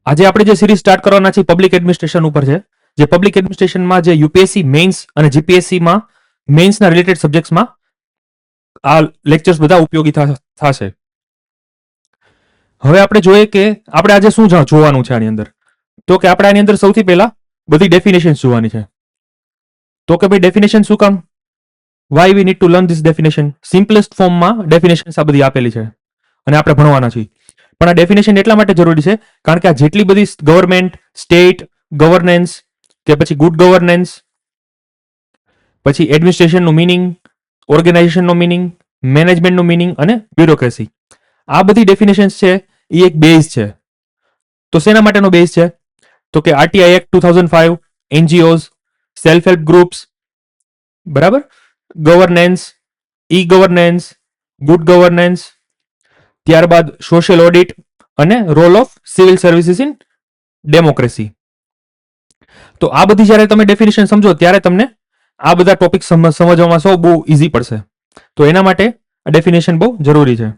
આજે આપણે જે સિરીઝ સ્ટાર્ટ કરવાના છે પબ્લિક એડમિનિસ્ટ્રેશન ઉપર છે. જે પબ્લિક એડમિનિસ્ટ્રેશનમાં જે યુપીએસસી મેઇન્સ અને જીપીએસસીમાં મેઇન્સના રિલેટેડ સબ્જેક્ટ્સમાં આ લેક્ચર્સ બધા ઉપયોગી થશે. હવે આપણે જોઈએ કે આપણે આજે શું જોવાનું છે આની અંદર. તો કે આપણે આની અંદર સૌથી પહેલા બધી ડેફિનેશન જોવાની છે. તો કે ભાઈ ડેફિનેશન શું કામ, why we need to learn this definition. Simplest ફોર્મમાં ડેફિનેશન આ બધી આપેલી છે અને આપણે ભણવાના છીએ. પણ આ ડેફિનેશન એટલા માટે જરૂરી છે કારણ કે આ જેટલી બધી ગવર્મેન્ટ, સ્ટેટ, ગવર્નન્સ કે પછી ગુડ ગવર્નન્સ, પછી એડમિનિસ્ટ્રેશનનું મિનિંગ, ઓર્ગેનાઇઝેશનનું મિનિંગ, મેનેજમેન્ટનું મિનિંગ અને બ્યુરોક્રેસી, આ બધી ડેફિનેશન્સ છે એ એક બેઝ છે. તો શેના માટેનો બેઝ છે? તો કે RTI act 2005, NGOs, self help groups, બરાબર, governance, e governance, good governance, ત્યારબાદ સોશિયલ ઓડિટ અને role of civil services in democracy. તો આ બધી જ્યારે તમે ડેફિનેશન સમજો ત્યારે તમને આ બધા ટોપિક સમજવામાં સૌ બહુ ઇઝી પડશે. તો એના માટે આ ડેફિનેશન બહુ જરૂરી છે.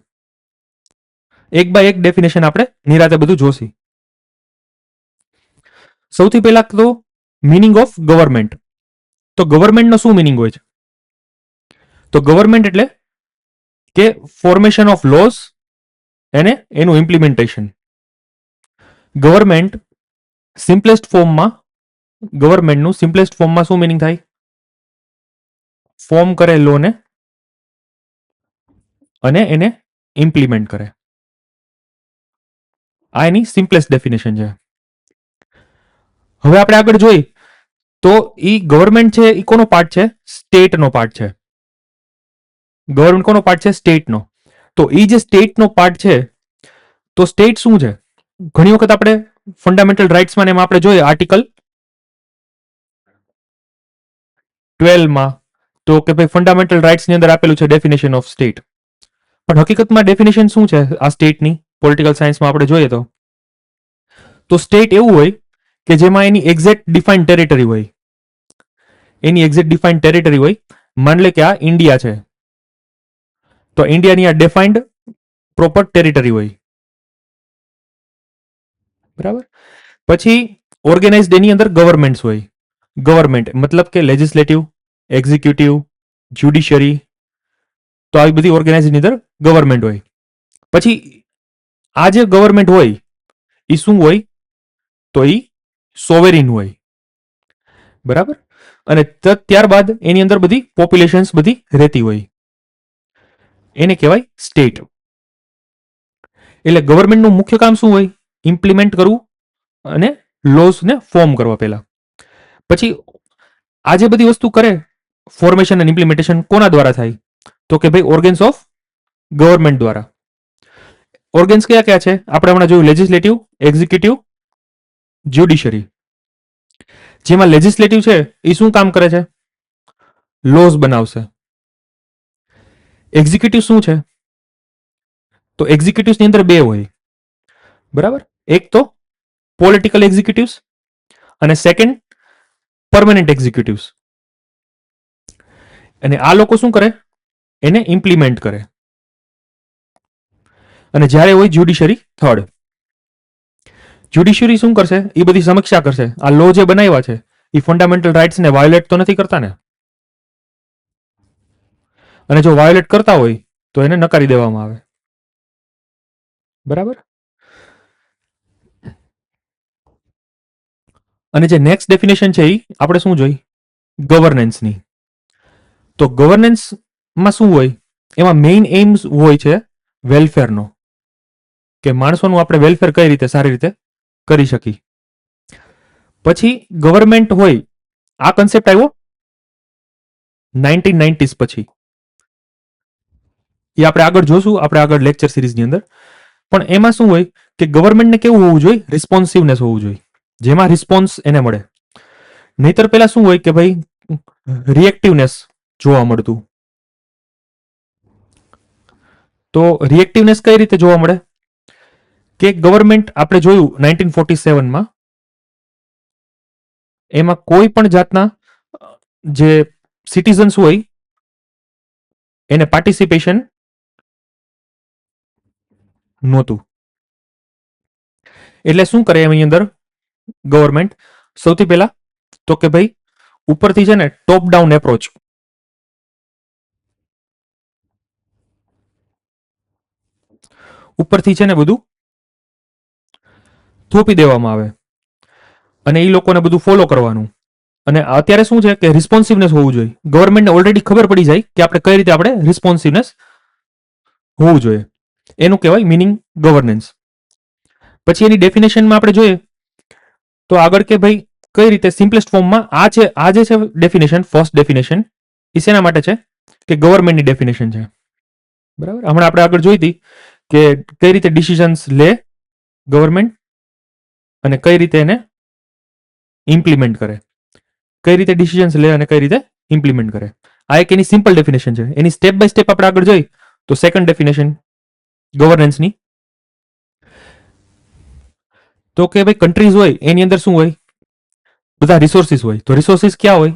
એક બાય એક ડેફિનેશન આપણે નિરાતે બધું જોશી. સૌથી પહેલા તો મિનિંગ ઓફ ગવર્મેન્ટ. તો ગવર્મેન્ટનો શું મિનિંગ હોય છે? તો ગવર્મેન્ટ એટલે કે ફોર્મેશન ઓફ લોઝ અને એનું ઇમ્પ્લિમેન્ટેશન. ગવર્મેન્ટ સિમ્પલેસ્ટ ફોર્મમાં, ગવર્મેન્ટનું સિમ્પલેસ્ટ ફોર્મમાં શું મિનિંગ થાય? ફોર્મ કરે લોને અને એને ઇમ્પ્લિમેન્ટ કરે. આ એની સિમ્પલેસ્ટ ડેફિનેશન છે. હવે આપણે આગળ જોઈ તો ઈ ગવર્મેન્ટ છે એ કોનો પાર્ટ છે? સ્ટેટનો પાર્ટ છે. ગવર્મેન્ટ કોનો પાર્ટ છે? સ્ટેટનો. તો એ જે સ્ટેટનો પાર્ટ છે, તો સ્ટેટ શું છે? ઘણી વખત આપણે ફંડામેન્ટલ રાઇટ્સમાં એમાં આપણે જોઈએ આર્ટિકલ 12 માં તો કે ભાઈ ફંડામેન્ટલ રાઇટ્સની અંદર આપેલું છે ડેફિનેશન ઓફ સ્ટેટ. પણ હકીકતમાં ડેફિનેશન શું છે આ સ્ટેટની? પોલિટિકલ સાયન્સમાં આપણે જોઈએ તો સ્ટેટ એવું હોય કે જેમાં એની એક્ઝેક્ટ ડિફાઇન્ડ ટેરિટરી હોય. એની એક્ઝેક્ટ ડિફાઇન્ડ ટેરિટરી હોય. માન લે કે આ ઇન્ડિયા છે, તો ઇન્ડિયાની આ ડિફાઇન્ડ પ્રોપર ટેરિટરી હોય, બરાબર. પછી ઓર્ગેનાઇઝડ એની અંદર ગવર્મેન્ટ્સ હોય. ગવર્મેન્ટ મતલબ કે લેજિસ્લેટિવ, એક્ઝિક્યુટિવ, જ્યુડિશરી, તો આવી બધી ઓર્ગેનાઇઝની અંદર ગવર્મેન્ટ હોય. પછી આ જે ગવર્મેન્ટ હોય એ શું હોય? તો એ સોવેરિન હોય, બરાબર. અને ત્યારબાદ એની અંદર બધી પોપ્યુલેશન્સ બધી રહેતી હોય, એને કહેવાય સ્ટેટ. એટલે ગવર્મેન્ટનું મુખ્ય કામ શું હોય? ઇમ્પ્લિમેન્ટ કરવું અને લોઝને ફોર્મ કરવા પહેલા. પછી આ જે બધી વસ્તુ કરે, ફોર્મેશન અને ઇમ્પ્લિમેન્ટેશન કોના દ્વારા થાય? તો કે ભાઈ ઓર્ગન્સ ઓફ ગવર્મેન્ટ દ્વારા. ઓર્ગન્સ કયા કયા છે? આપણે હમણાં જોયું લેજિસ્લેટિવ, એક્ઝિક્યુટિવ, જ્યુડિશરી. જેમાં લેજિસ્લેટિવ છે એ શું કામ કરે છે? લોઝ બનાવશે. એક્ઝિક્યુટિવ શું છે? તો એક્ઝિક્યુટિવ્સની અંદર બે હોય, બરાબર. એક તો પોલિટિકલ એક્ઝિક્યુટિવ્સ અને સેકન્ડ પરમેનન્ટ એક્ઝિક્યુટિવ્સ. અને આ લોકો શું કરે? એને ઇમ્પ્લિમેન્ટ કરે. અને જ્યારે હોય જ્યુડિશરી થર્ડ. જ્યુડિશરી શું કરશે? એ બધી સમીક્ષા કરશે. આ લો જે બનાવ્યા છે એ ફંડામેન્ટલ રાઇટ્સને વાયોલેટ તો નથી કરતા ને? અને જો વાયોલેટ કરતા હોય તો એને નકારી દેવામાં આવે, બરાબર. અને જે નેક્સ્ટ ડેફિનેશન છે એ આપણે શું જોઈ? ગવર્નન્સની. તો ગવર્નન્સમાં શું હોય? એમાં મેઇન એમ્સ હોય છે વેલફેરનો, કે માણસોનું આપણે વેલફેર કઈ રીતે સારી રીતે કરી શકી. પછી ગવર્મેન્ટ હોય, આ કન્સેપ્ટ આવ્યો 1990s પછી. એ આપણે આગળ જોશું, આપણે આગળ લેક્ચર સિરીઝની અંદર. પણ એમાં શું હોય કે ગવર્મેન્ટને કેવું હોવું જોઈએ? રિસ્પોન્સિવનેસ હોવું જોઈએ, જેમાં રિસ્પોન્સ એને મળે. નહીતર પેલા શું હોય કે ભાઈ રિએક્ટિવનેસ જોવા મળતું. તો રિએક્ટિવનેસ કઈ રીતે જોવા મળે? કે ગવર્મેન્ટ આપણે જોયું 1947માં, એમાં કોઈ પણ જાતના જે સિટીઝન્સ હોય એને પાર્ટિસિપેશન નહોતું. એટલે શું કરે એની અંદર ગવર્મેન્ટ? સૌથી પહેલા તો કે ભાઈ ઉપરથી છે ને ટોપ ડાઉન એપ્રોચ, ઉપરથી છે ને બધું થોપી દેવામાં આવે અને એ લોકોને બધું ફોલો કરવાનું. અને અત્યારે શું છે કે રિસ્પોન્સિવનેસ હોવું જોઈએ. ગવર્મેન્ટને ઓલરેડી ખબર પડી જાય કે આપણે કઈ રીતે આપણે રિસ્પોન્સિવનેસ હોવું જોઈએ. એનું કહેવાય મિનિંગ ગવર્નન્સ. પછી એની ડેફિનેશનમાં આપણે જોઈએ તો આગળ કે ભાઈ કઈ રીતે સિમ્પલેસ્ટ ફોર્મમાં આ જે છે ડેફિનેશન, ફર્સ્ટ ડેફિનેશન એ શેના માટે છે કે ગવર્મેન્ટની ડેફિનેશન છે. બરાબર, હમણાં આપણે આગળ જોઈ હતી કે કઈ રીતે ડિસિઝન્સ લે ગવર્મેન્ટ અને કઈ રીતે એને ઇમ્પ્લિમેન્ટ કરે, કઈ રીતે ડિસિઝન્સ લે અને કઈ રીતે ઇમ્પ્લિમેન્ટ કરે. આ એક એની સિમ્પલ ડેફિનેશન છે. એની સ્ટેપ બાય સ્ટેપ આપણે આગળ જોઈ તો સેકન્ડ ડેફિનેશન ગવર્નન્સની, તો કે ભાઈ કન્ટ્રીઝ હોય એની અંદર શું હોય? બધા રિસોર્સિસ હોય. તો રિસોર્સિસ ક્યાં હોય?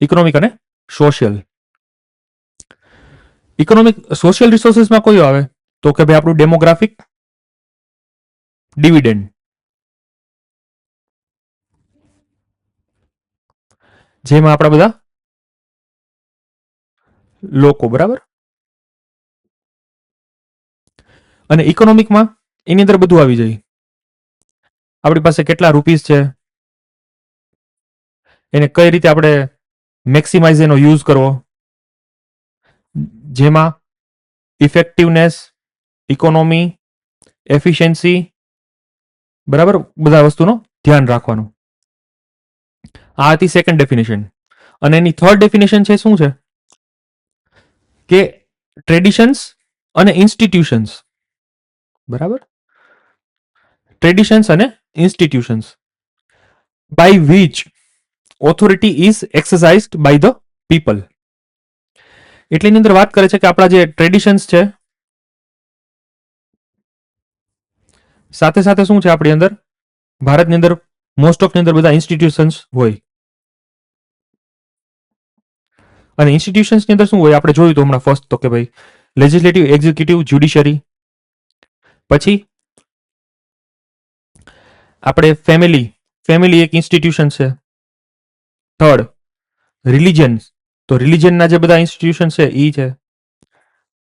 ઇકોનોમિક અને સોશિયલ. ઇકોનોમિક સોશિયલ રિસોર્સિસમાં કયો આવે? તો કે ભાઈ આપણું ડેમોગ્રાફિક, ડિવિડન્ડ, જેમાં આપણા બધા લોકો, બરાબર. અને ઇકોનોમિકમાં એની અંદર બધું આવી જાય. આપણી પાસે કેટલા રૂપીસ છે, એને કઈ રીતે આપણે મેક્સિમાઇઝ એનો યુઝ કરવો, જેમાં ઇફેક્ટિવનેસ, ઇકોનોમી, એફિશિયન્સી, બરાબર, બધા વસ્તુનો ધ્યાન રાખવાનું. આ હતી સેકન્ડ ડેફિનેશન. અને એની થર્ડ ડેફિનેશન છે શું છે કે ટ્રેડિશન્સ અને ઇન્સ્ટિટ્યુશન્સ, બરાબર, ટ્રેડિશન્સ અને institutions by which authority is exercised by the people. એટલે એની અંદર વાત કરે છે કે આપણા જે ટ્રેડિશન્સ છે સાથે સાથે શું છે આપણી અંદર ભારતની અંદર મોસ્ટ ઓફ ની અંદર બધા ઇન્સ્ટિટ્યુશન્સ હોય. અને ઇન્સ્ટિટ્યુશન્સની અંદર શું હોય આપણે જોયું તો હમણાં ફર્સ્ટ તો કે ભાઈ લેજિસ્લેટિવ, એક્ઝિક્યુટિવ, જ્યુડિશરી. પછી આપણે ફેમિલી એક ઇન્સ્ટિટ્યુશન છે. થર્ડ રિલિજન, તો રિલિજનના જે બધા ઇન્સ્ટિટ્યુશન છે એ છે.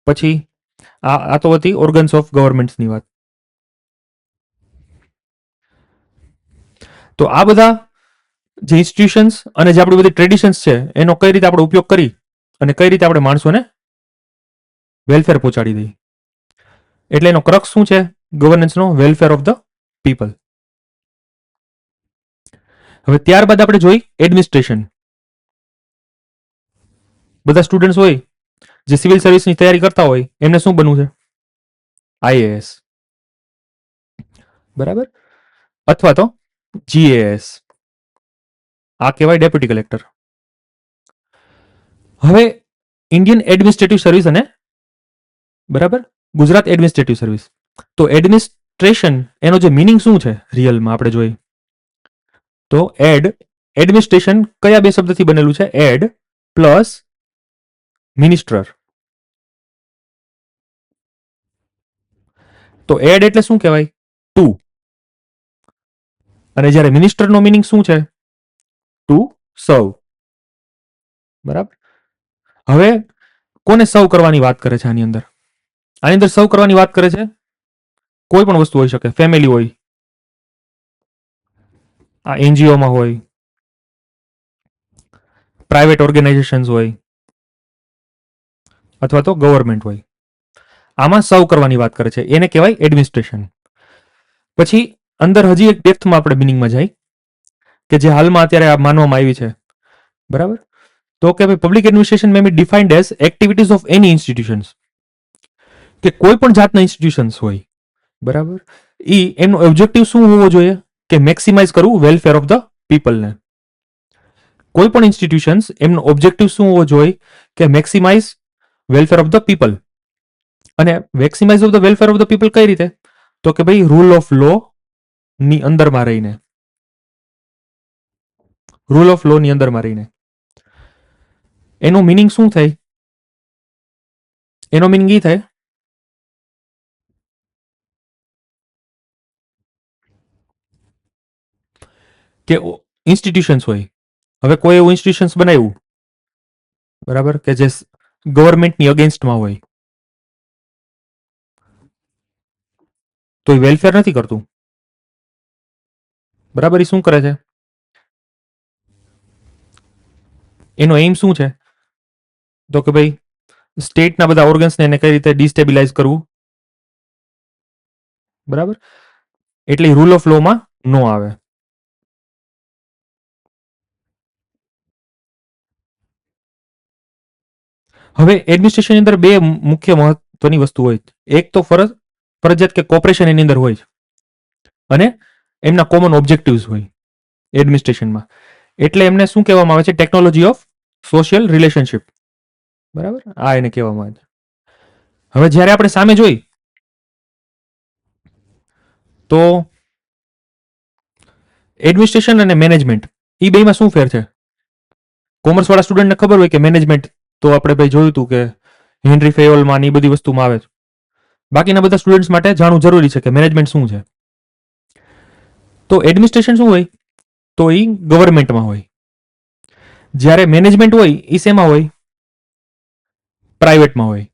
પછી આ તો હતી ઓર્ગન્સ ઓફ ગવર્મેન્ટ્સની વાત. તો આ બધા જે ઇન્સ્ટિટ્યુશન્સ અને જે આપણી બધી ટ્રેડિશન્સ છે એનો કઈ રીતે આપણે ઉપયોગ કરી અને કઈ રીતે આપણે માણસોને વેલફેર પહોંચાડી દઈએ. એટલે એનો ક્રક્સ શું છે ગવર્નન્સનો? Welfare of the people. હવે ત્યારબાદ આપણે જોઈ એડમિનિસ્ટ્રેશન. બધા સ્ટુડન્ટ્સ હોય જે સિવિલ સર્વિસની તૈયારી કરતા હોય એમને શું બનવું છે? આઈએએસ, બરાબર, અથવા તો જીએએસ. આ કહેવાય ડેપ્યુટી કલેક્ટર. હવે ઇન્ડિયન એડમિનિસ્ટ્રેટિવ સર્વિસ અને બરાબર ગુજરાત એડમિનિસ્ટ્રેટિવ સર્વિસ. તો એડમિનિસ્ટ્રેશન એનો જે મિનિંગ શું છે રિયલમાં આપણે જોઈએ તો એડમિનિસ્ટ્રેશન કયા બે શબ્દથી બનેલું છે? Ad plus minister. તો એડ એટલે શું કહેવાય? ટુ. અને જ્યારે મિનિસ્ટરનો મિનિંગ શું છે? ટુ સર્વ. બરાબર. હવે કોને સર્વ કરવાની વાત કરે છે આની અંદર? આની અંદર સર્વ કરવાની વાત કરે છે કોઈ પણ વસ્તુ હોઈ શકે. ફેમિલી હોય, આ એનજીઓમાં હોય, પ્રાઇવેટ ઓર્ગેનાઇઝેશન્સ હોય, અથવા તો ગવર્મેન્ટ હોય. આમાં સર્વ કરવાની વાત કરે છે, એને કહેવાય એડમિનિસ્ટ્રેશન. પછી અંદર હજી એક ડેપ્થમાં આપણે મિનિંગમાં જાય કે જે હાલમાં અત્યારે આ માનવામાં આવી છે, બરાબર. તો કે ભાઈ public administration may be defined as activities of any institutions. કે કોઈ પણ જાતના ઇન્સ્ટિટ્યુશન્સ હોય, બરાબર, એમનો ઓબ્જેક્ટિવ શું હોવો જોઈએ? કે મેક્સિમાઇઝ કરવું વેલફેર ઓફ ધ પીપલને. કોઈ પણ ઇન્સ્ટિટ્યુશન્સ એમનો ઓબ્જેક્ટિવ શું હોવો જોઈએ? કે maximize welfare of the people. અને maximize of the welfare of the people કઈ રીતે? તો કે ભાઈ રૂલ ઓફ લો ની અંદરમાં રહીને, રૂલ ઓફ લો ની અંદરમાં રહીને. એનું મિનિંગ શું થાય? એનો મિનિંગ એ થાય કે ઇન્સ્ટિટ્યુશન્સ હોય. હવે કોઈ એવું ઇન્સ્ટિટ્યુશન્સ બનાવ્યું, બરાબર, કે જે ગવર્મેન્ટની અગેન્સ્ટમાં હોય, તો એ વેલફેર નથી કરતું. બરાબર, એ શું કરે છે? એનો એમ શું છે? તો કે ભાઈ સ્ટેટના બધા ઓર્ગન્સને એને કઈ રીતે ડિસ્ટેબિલાઇઝ કરવું. બરાબર, એટલે રૂલ ઓફ લોમાં નો આવે. હવે એડમિનિસ્ટ્રેશનની અંદર બે મુખ્ય મહત્વની વસ્તુ હોય. એક તો ફરજિયાત કે કોર્પોરેશન એની અંદર હોય અને એમના કોમન ઓબ્જેક્ટિવ્સ હોય એડમિનિસ્ટ્રેશનમાં. એટલે એમને શું કહેવામાં આવે છે? Technology of social relationship. બરાબર, આ એને કહેવામાં આવે છે. હવે જ્યારે આપણે સામે જોઈ તો એડમિનિસ્ટ્રેશન અને મેનેજમેન્ટ એ બેમાં શું ફેર છે? કોમર્સ વાળા સ્ટુડન્ટને ખબર હોય કે મેનેજમેન્ટ તો આપણે ભાઈ જોયું હતું કે હેનરી ફેયોલમાં એ બધી વસ્તુમાં આવે છે. બાકીના બધા સ્ટુડન્ટ્સ માટે જાણવું જરૂરી છે કે મેનેજમેન્ટ શું છે. તો એડમિનિસ્ટ્રેશન શું હોય? તો એ ગવર્મેન્ટમાં હોય. જ્યારે મેનેજમેન્ટ હોય એ શેમાં હોય? પ્રાઇવેટમાં હોય.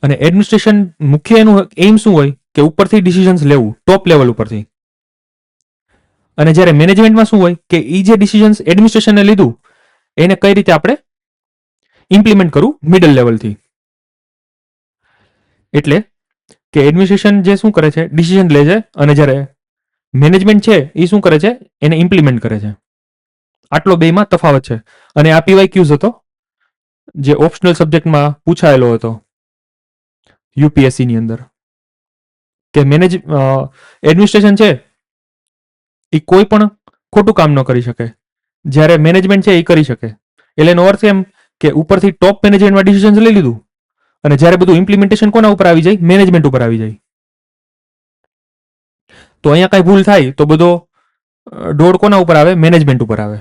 અને એડમિનિસ્ટ્રેશન મુખ્ય એનું એમ શું હોય? કે ઉપરથી ડિસિઝન્સ લેવું, ટોપ લેવલ ઉપરથી. અને જ્યારે મેનેજમેન્ટમાં શું હોય? કે એ જે ડિસિઝન્સ એડમિનિસ્ટ્રેશને લીધું એને કઈ રીતે આપણે ઇમ્પ્લિમેન્ટ કરવું મિડલ લેવલથી. એટલે કે એડમિનિસ્ટ્રેશન જે શું કરે છે? ડિસિઝન લે છે, અને જ્યારે મેનેજમેન્ટ છે એ શું કરે છે? એને ઇમ્પ્લિમેન્ટ કરે છે. આટલો બેમાં તફાવત છે. અને આ પીવાય ક્યુઝ હતો જે ઓપ્શનલ સબ્જેક્ટમાં પૂછાયેલો હતો યુપીએસસી ની અંદર, કે એડમિનિસ્ટ્રેશન છે એ કોઈ પણ ખોટું કામ ન કરી શકે, જ્યારે મેનેજમેન્ટ છે એ કરી શકે. એટલે એનો અર્થ એમ કે ઉપરથી ટોપ મેનેજમેન્ટમાં ડિસિઝન લઈ લીધું અને જ્યારે બધું ઇમ્પ્લિમેન્ટેશન કોના ઉપર આવી જાય? મેનેજમેન્ટ ઉપર આવી જાય. તો અહીંયા કઈ ભૂલ થાય તો બધો ડોળ કોના ઉપર આવે? મેનેજમેન્ટ ઉપર આવે.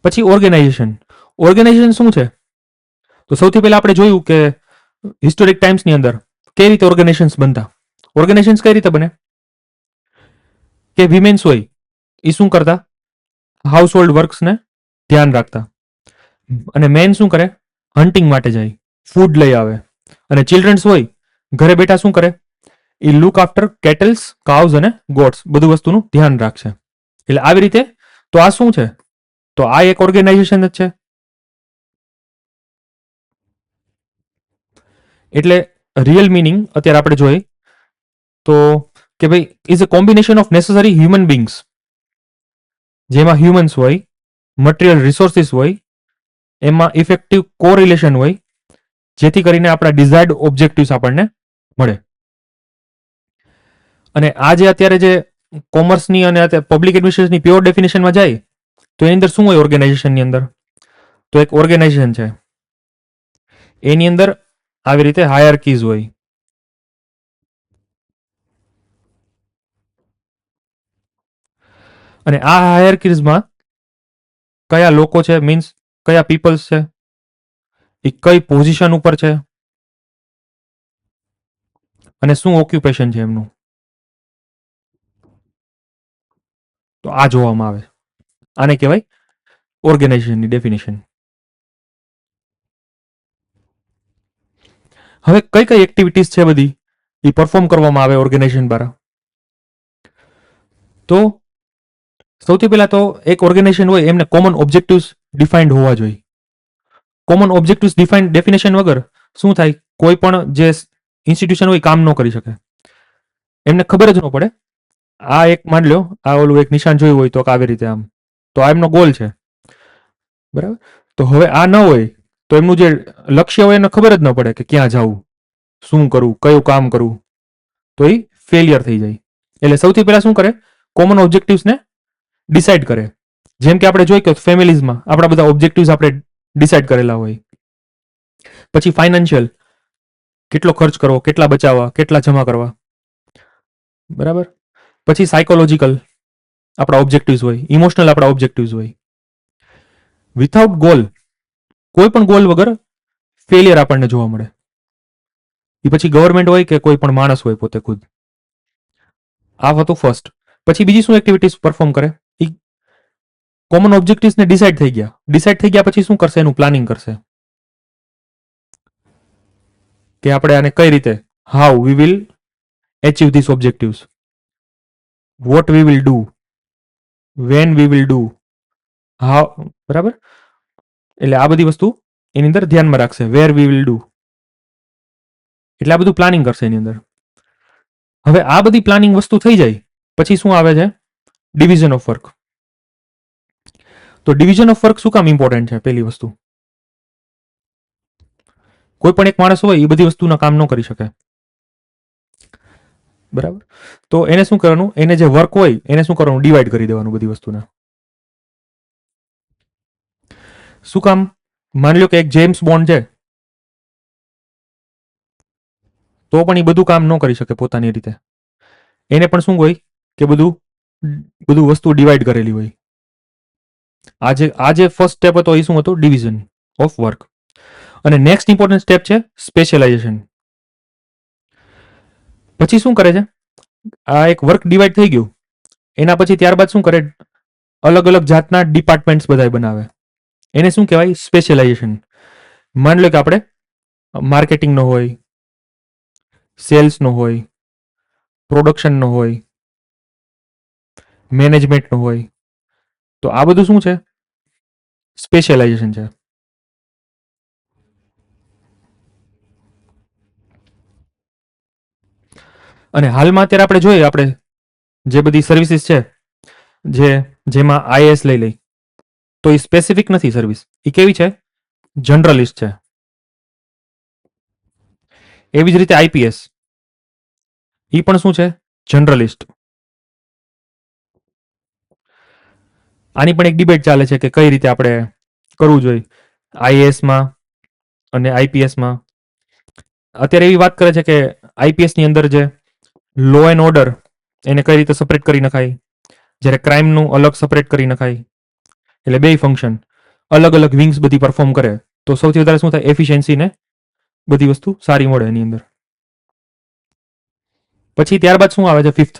પછી ઓર્ગેનાઇઝેશન. ઓર્ગેનાઇઝેશન શું છે? તો સૌથી પહેલા આપણે જોયું કે હિસ્ટોરિક ટાઈમ્સની અંદર કઈ રીતે ઓર્ગેનાઇઝેશન્સ બનતા. ઓર્ગેનાઇઝેશન્સ કઈ રીતે બને? કે વિમેન્સ હોય એ શું કરતા? હાઉસ હોલ્ડ વર્ક્સને ધ્યાન રાખતા. અને મેન શું કરે? હન્ટિંગ માટે જાય, ફૂડ લઈ આવે. અને ચિલ્ડ્રન્સ હોય ઘરે બેઠા શું કરે? એ લુક આફ્ટર કેટલ્સ, કાઉઝ અને ગોટ્સ, બધું વસ્તુનું ધ્યાન રાખશે. એટલે આવી રીતે તો આ શું છે? તો આ એક ઓર્ગેનાઇઝેશન જ છે. એટલે રિયલ મિનિંગ અત્યારે આપણે જોઈએ તો કે ભાઈ is a combination of necessary human beings, જેમાં હ્યુમન્સ હોય, મટીરિયલ રિસોર્સિસ હોય, એમાં ઇફેક્ટિવ કોરિલેશન હોય, જેથી કરીને આપણા ડિઝાયર્ડ ઓબ્જેક્ટિવ્સ આપણને મળે. અને આ જે અત્યારે જે કોમર્સની અને પબ્લિક એડમિનિસ્ટ્રેશનની પ્યોર ડેફિનેશનમાં જાય તો એની અંદર શું હોય? ઓર્ગેનાઇઝેશનની અંદર તો એક ઓર્ગેનાઇઝેશન છે, એની અંદર આવી રીતે હાયરકીઝ હોય. અને આ હાયરકીઝમાં કયા લોકો છે, મીન્સ કયા પીપલ્સ છે, એ કઈ પોઝિશન ઉપર છે, અને શું ઓક્યુપેશન છે એમનું, તો આ જોવામાં આવે. આને કહેવાય ઓર્ગેનાઇઝેશનની ડેફિનેશન. હવે કઈ કઈ એક્ટિવિટીઝ છે બધી એ પરફોર્મ કરવામાં આવે ઓર્ગેનાઇઝેશન દ્વારા. તો સૌથી પહેલા તો એક ઓર્ગેનાઇઝેશન હોય એમને કોમન ઓબ્જેક્ટિવ્સ ડિફાઇન્ડ હોવા જોઈએ. કોમન ઓબ્જેક્ટિવ્સ ડિફાઇન્ડ ડેફિનેશન વગર શું થાય? કોઈ પણ જે ઇન્સ્ટિટ્યુશન હોય કામ ન કરી શકે. એમને ખબર જ ન પડે. આ એક માની લો, આ ઓલું એક નિશાન જોયું હોય તો આવી રીતે આમ, તો આ એમનો ગોલ છે, બરાબર. તો હવે આ ન હોય તો એમનું જે લક્ષ્ય હોય એને ખબર જ ન પડે કે ક્યાં જવું, શું કરવું, કયું કામ કરવું, તો એ ફેલિયર થઈ જાય. એટલે સૌથી પહેલા શું કરે? કોમન ઓબ્જેક્ટિવ્સને ડિસાઇડ કરે. જેમ કે આપણે જોઈ કે ફેમિલીઝમાં આપણા બધા ઓબ્જેક્ટિવ્સ આપણે ડિસાઇડ કરેલા હોય. પછી ફાઇનાન્શિયલ, કેટલો ખર્ચ કરવો, કેટલા બચાવવા, કેટલા જમા કરવા, બરાબર. પછી સાયકોલોજીકલ આપણા ઓબ્જેક્ટિવ્સ હોય, ઇમોશનલ આપણા ઓબ્જેક્ટિવ્સ હોય. વિથઆઉટ ગોલ, કોઈ પણ ગોલ વગર ફેલિયર આપણને જોવા મળે. એ પછી ગવર્મેન્ટ હોય કે કોઈ પણ માણસ હોય પોતે ખુદ. આ હતું ફર્સ્ટ. પછી બીજી શું એક્ટિવિટીઝ પરફોર્મ કરે? એ કોમન ઓબ્જેક્ટિવ્સને ડિસાઇડ થઈ ગયા. ડિસાઇડ થઈ ગયા પછી શું કરશે? એનું પ્લાનિંગ કરશે કે આપણે આને કઈ રીતે, how we will achieve these objectives, what we will do, when we will do, how. બરાબર? એટલે આ બધી વસ્તુ એની અંદર ધ્યાનમાં રાખશે. where we will do, એટલે આ બધું પ્લાનિંગ કરશે એની અંદર. હવે આ બધી પ્લાનિંગ વસ્તુ થઈ જાય પછી શું આવે છે? Division of work. તો ડિવિઝન ઓફ વર્ક શું કામ ઇમ્પોર્ટન્ટ છે? પહેલી વસ્તુ, કોઈ પણ એક માણસ હોય એ બધી વસ્તુના કામ ન કરી શકે. બરાબર? તો એને શું કરવાનું? એને જે વર્ક હોય એને શું કરવાનું? ડિવાઈડ કરી દેવાનું બધી વસ્તુને. શું કામ? માની લો કે એક જેમ્સ બોન્ડ છે, તો પણ એ બધું કામ ન કરી શકે પોતાની રીતે. એને પણ શું હોય કે બધું બધું વસ્તુ ડિવાઈડ કરેલી હોય. આજે ફર્સ્ટ સ્ટેપ હતો એ શું હતો? Division of work. અને નેક્સ્ટ ઇમ્પોર્ટન્ટ સ્ટેપ છે સ્પેશિયલાઇઝેશન. પછી શું કરે છે? આ એક વર્ક ડિવાઈડ થઈ ગયું, એના પછી ત્યારબાદ શું કરે? અલગ અલગ જાતના ડિપાર્ટમેન્ટ્સ બધા બનાવે. એને શું કહેવાય? સ્પેશિયલાઇઝેશન. માની લો કે આપણે માર્કેટિંગનો હોય, સેલ્સનો હોય, પ્રોડક્શનનો હોય, મેનેજમેન્ટનો હોય. તો આ બધું શું છે? સ્પેશિયલાઇઝેશન છે. અને હાલમાં અત્યારે આપણે જોઈએ, આપણે જે બધી સર્વિસીસ છે, જેમાં આઈએએસ લઈ લઈ, તો એ સ્પેસિફિક નથી સર્વિસ. એ કેવી છે? જનરલિસ્ટ છે. એવી જ રીતે આઈપીએસ, એ પણ શું છે? જનરલિસ્ટ. આની પણ એક ડિબેટ ચાલે છે કે કઈ રીતે આપણે કરવું જોઈએ આઈએએસમાં અને આઈપીએસમાં. અત્યારે એવી વાત કરે છે કે આઈપીએસની અંદર જે લો એન્ડ ઓર્ડર એને કઈ રીતે સેપરેટ કરી નખાય, જ્યારે ક્રાઇમનું અલગ સેપરેટ કરી નખાય. એટલે બે ફંક્શન અલગ અલગ વિંગ્સ બધી પરફોર્મ કરે તો સૌથી વધારે શું થાય? એફિશિયન્સી ને બધી વસ્તુ સારી મળે એની અંદર. પછી ત્યારબાદ શું આવે છે? ફિફ્થ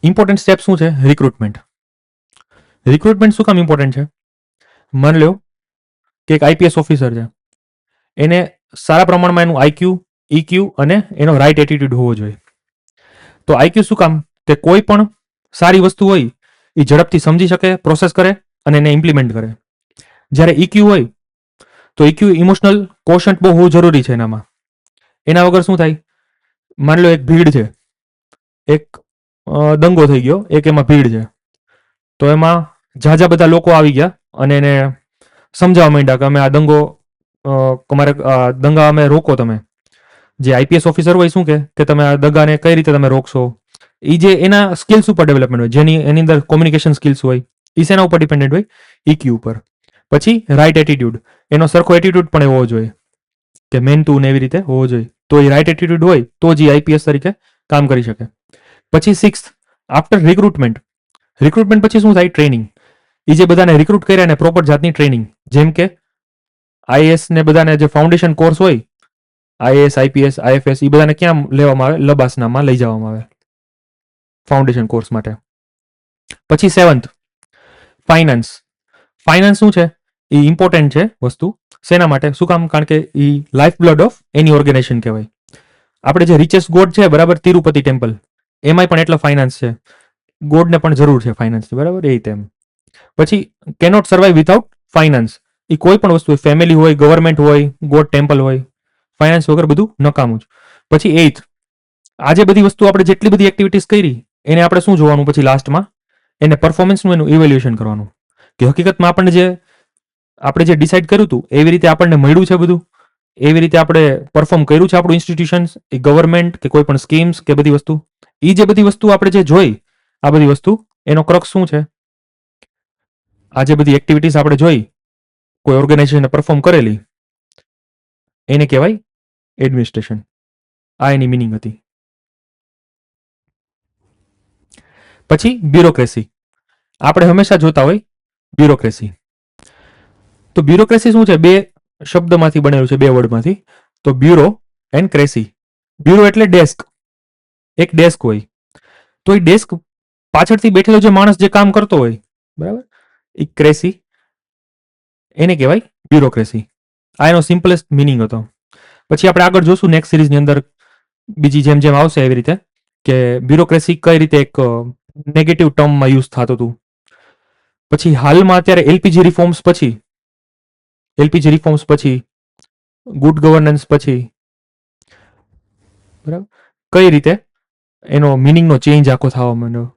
ઇમ્પોર્ટન્ટ સ્ટેપ શું છે? રિક્રુટમેન્ટ. રિક્રુટમેન્ટ શું કામ ઇમ્પોર્ટન્ટ છે? માની લો કે એક આઈપીએસ ઓફિસર છે, એને સારા પ્રમાણમાં એનું આઈક્યુ, ઈક્યુ અને એનો રાઈટ એટીટ્યુડ હોવો જોઈએ. તો આઈક્યુ શું કામ? કે કોઈ પણ સારી વસ્તુ હોય એ ઝડપથી સમજી શકે, પ્રોસેસ કરે અને એને ઇમ્પ્લિમેન્ટ કરે. જ્યારે ઈક્યુ હોય તો ઈક્યુ ઇમોશનલ કોશન્ટ બહુ હોવું જરૂરી છે એનામાં. એના વગર શું થાય? માની લો એક ભીડ છે, એક દંગો થઈ ગયો, એક એમાં ભીડ છે, તો એમાં ઝાઝા બધા લોકો આવી ગયા અને એને સમજાવવા માંડ્યા કે અમે આ દંગો તમારે દંગા અમે રોકો. તમે જે આઈપીએસ ઓફિસર હોય શું કે તમે આ દગાને કઈ રીતે તમે રોકશો? એ જે એના સ્કિલ્સ ઉપર ડેવલપમેન્ટ હોય, જેની એની અંદર કોમ્યુનિકેશન સ્કિલ્સ હોય, એ શેના ઉપર ડિપેન્ડન્ટ હોય? ઈક્યુ ઉપર. પછી રાઈટ એટીટ્યુડ, એનો સરખો એટીટ્યુડ પણ એવો જોઈએ કે મેન ટુ ને એવી રીતે હોવો જોઈએ. તો એ રાઈટ એટીટ્યુડ હોય તો જ આઈપીએસ તરીકે કામ કરી શકે. પછી સિક્સ્થ, આફ્ટર રિક્રુટમેન્ટ. રિક્રુટમેન્ટ પછી શું થાય? ટ્રેનિંગ. એ જે બધાને રિક્રુટ કર્યા ને પ્રોપર જાતની ટ્રેનિંગ, જેમ કે આઈએએસ ને બધાને જે ફાઉન્ડેશન કોર્સ હોય, આઈએએસ, આઈપીએસ, આઈએફએસ, એ બધાને ક્યાં લેવામાં આવે? લબાસનામાં લઈ જવામાં આવે ફાઉન્ડેશન કોર્સ માટે. પછી સેવન્થ, ફાઇનાન્સ. ફાઇનાન્સ શું છે? એ ઇમ્પોર્ટન્ટ છે વસ્તુ. શેના માટે? શું કામ? કારણ કે એ life blood of any organization કહેવાય. આપણે જે રિચેસ્ટ ગોડ છે, બરાબર, તિરુપતિ ટેમ્પલ, એમાંય પણ એટલો ફાઇનાન્સ છે. ગોડને પણ જરૂર છે ફાઇનાન્સની, બરાબર? એ તેમ. પછી કેનોટ સર્વાઈવ વિથઆઉટ ફાઇનાન્સ. એ કોઈ પણ વસ્તુ, ફેમિલી હોય, ગવર્મેન્ટ હોય, ગોડ ટેમ્પલ હોય, ફાઇનાન્સ વગર બધું નકામું જ. પછી એઇથ, આજે બધી વસ્તુ આપણે જેટલી બધી એક્ટિવિટીઝ કરી એને આપણે શું જોવાનું? પછી લાસ્ટમાં એને પરફોર્મન્સનું એનું ઇવેલ્યુએશન કરવાનું કે હકીકતમાં આપણે જે ડિસાઇડ કર્યું હતું એવી રીતે આપણને મળ્યું છે બધું, એવી રીતે આપણે પરફોર્મ કર્યું છે આપણું ઇન્સ્ટિટ્યુશન્સ, એ ગવર્મેન્ટ કે કોઈ પણ સ્કીમ્સ કે બધી વસ્તુ. એ જે બધી વસ્તુ આપણે જે જોઈ, આ બધી વસ્તુ એનો ક્રક્સ શું છે? આ જે બધી એક્ટિવિટીઝ આપણે જોઈ, કોઈ ઓર્ગેનાઇઝેશને પરફોર્મ કરેલી, એને કહેવાય એડમિનિસ્ટ્રેશન. આ એની મિનિંગ હતી. પછી બ્યુરોક્રેસી. આપણે હંમેશા જોતા હોય બ્યુરોક્રેસી. તો બ્યુરોક્રેસી શું છે? બે શબ્દમાંથી બનેલું છે, બે વર્ડમાંથી. તો બ્યુરો એન્ડ ક્રેસી. બ્યુરો એટલે ડેસ્ક, એક ડેસ્ક હોય, તો એ ડેસ્ક પાછળથી બેઠેલો જે માણસ જે કામ કરતો હોય, બરાબર, એ ક્રેસી, એને કહેવાય બ્યુરોક્રેસી. આ એનો સિમ્પલેસ્ટ મિનિંગ હતો. પછી આપણે આગળ જોશું નેક્સ્ટ સિરીઝની અંદર, બીજી જેમ જેમ આવશે એવી રીતે, કે બ્યુરોક્રેસી કઈ રીતે એક નેગેટિવ ટર્મમાં યુઝ થતું હતું. પછી હાલમાં અત્યારે એલપીજી રિફોર્મ્સ પછી ગુડ ગવર્નન્સ પછી, બરાબર, કઈ રીતે એનો મિનિંગનો ચેન્જ આખો થવા માંડ્યો.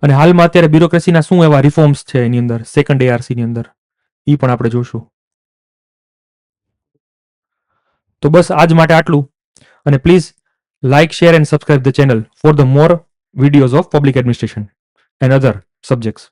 અને હાલમાં અત્યારે બ્યુરોક્રેસીના શું એવા રિફોર્મ્સ છે એની અંદર સેકન્ડ એઆરસી ની અંદર, એ પણ આપણે જોશું. તો બસ આજ માટે આટલું. અને please like, share and subscribe the channel for the more videos of public administration and other subjects.